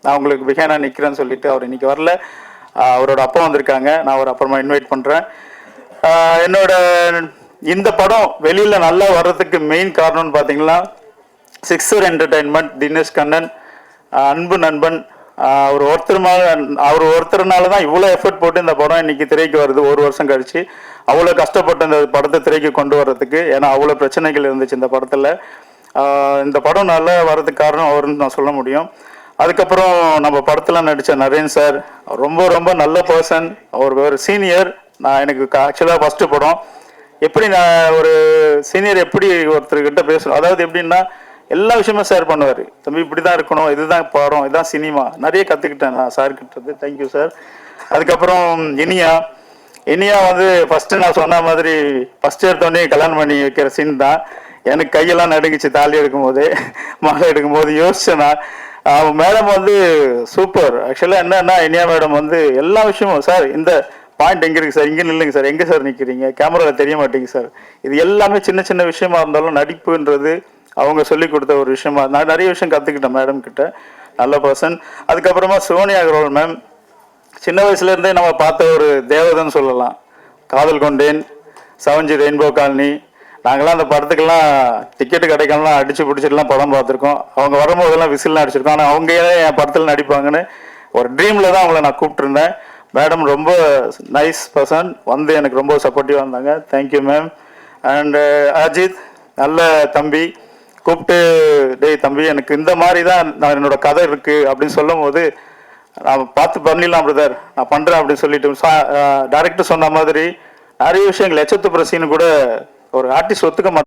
நான் உங்களுக்கு பிஹேனா நிற்கிறேன்னு சொல்லிட்டு அவர் இன்னைக்கு வரல. அவரோட அப்பா வந்திருக்காங்க. நான் ஒரு அப்புறமா இன்வைட் பண்ணுறேன். என்னோட இந்த படம் வெளியில் நல்லா வர்றதுக்கு மெயின் காரணம்னு பார்த்தீங்கன்னா சிக்ஸர் என்டர்டைன்மெண்ட், தினேஷ் கண்ணன், அன்பு நண்பன், அவர் ஒருத்தர்னால தான் இவ்வளோ எஃபர்ட் போட்டு இந்த படம் இன்னைக்கு திரைக்கு வருது. ஒரு வருஷம் கழிச்சு அவ்வளோ கஷ்டப்பட்டு இந்த படத்தை திரைக்கு கொண்டு வர்றதுக்கு. ஏன்னா அவ்வளோ பிரச்சனைகள் இருந்துச்சு இந்த படத்தில். இந்த படம் நல்லா வர்றதுக்கு காரணம் அவருன்னு நான் சொல்ல முடியும். அதுக்கப்புறம் நம்ம படத்தில் நடித்த நரேன் சார் ரொம்ப ரொம்ப நல்ல பர்சன். அவர் ஒரு சீனியர். நான் எனக்கு ஆக்சுவலாக ஃபஸ்ட்டு படம் எப்படி நான் ஒரு சீனியர் எப்படி ஒருத்தர்கிட்ட பேசணும், அதாவது எப்படின்னா எல்லா விஷயமும் ஷேர் பண்ணுவார். தம்பி இப்படி தான் இருக்கணும், இதுதான் படம், இதுதான் சினிமா, நிறைய கற்றுக்கிட்டேன் நான் சார்கிட்ட. Thank you sir. அதுக்கப்புறம் இனியா வந்து ஃபஸ்ட்டு நான் சொன்ன மாதிரி ஃபஸ்ட்டு எடுத்தோடனே கல்யாணம் பண்ணி வைக்கிற சீன் தான். எனக்கு கையெல்லாம் நடுங்குச்சு தாலி எடுக்கும்போது, மாலை எடுக்கும்போது யோசிச்சேன் நான். மேடம் வந்து சூப்பர். ஆக்சுவலாக என்னன்னா இனியா மேடம் வந்து எல்லா விஷயமும், சார் இந்த பாயிண்ட் எங்கே இருக்குது சார், இங்கே நில்லுங்க சார், எங்கே சார் நிற்கிறீங்க, கேமராவில் தெரிய மாட்டேங்க சார், இது எல்லாமே சின்ன சின்ன விஷயமா இருந்தாலும் நடிப்புன்றது அவங்க சொல்லி கொடுத்த ஒரு விஷயமா நான் நிறைய விஷயம் கற்றுக்கிட்டேன் மேடம் கிட்ட. நல்ல பர்சன். அதுக்கப்புறமா சோனியா அகர்வால் மேம் சின்ன வயசுலேருந்தே நம்ம பார்த்த ஒரு தேவதைன்னு சொல்லலாம். காதல் கொண்டேன், சவஞ்சி, ரெயின்போ காலனி, நாங்களாம் அந்த படத்துக்கெல்லாம் டிக்கெட்டு கிடைக்கலாம் அடிச்சு பிடிச்சிட்டுலாம் படம் பார்த்துருக்கோம். அவங்க வரும்போதெல்லாம் விசில்லாம் அடிச்சிருக்கோம். ஆனால் அவங்க என் படத்தில் நடிப்பாங்கன்னு ஒரு ட்ரீமில் தான் அவங்கள நான் கூப்பிட்டுருந்தேன். மேடம் ரொம்ப நைஸ் பர்சன், வந்து எனக்கு ரொம்ப சப்போர்ட்டிவாக இருந்தாங்க. Thank you ma'am. அண்டு அஜித் நல்ல தம்பி, கூப்பிட்டு டேய் தம்பி எனக்கு இந்த மாதிரி தான் நான் என்னோட கதை இருக்குது அப்படின்னு சொல்லும் போது நான் பார்த்து பண்ணிடலாம் பிரதர், நான் பண்ணுறேன் அப்படின்னு சொல்லிட்டு டைரக்டர் சொன்ன மாதிரி நிறைய விஷயங்கள் எச்சத்து பிரசின்னு கூட ஒரு ஆர்டிஸ்ட் ஒத்துக்க மாட்டேன்.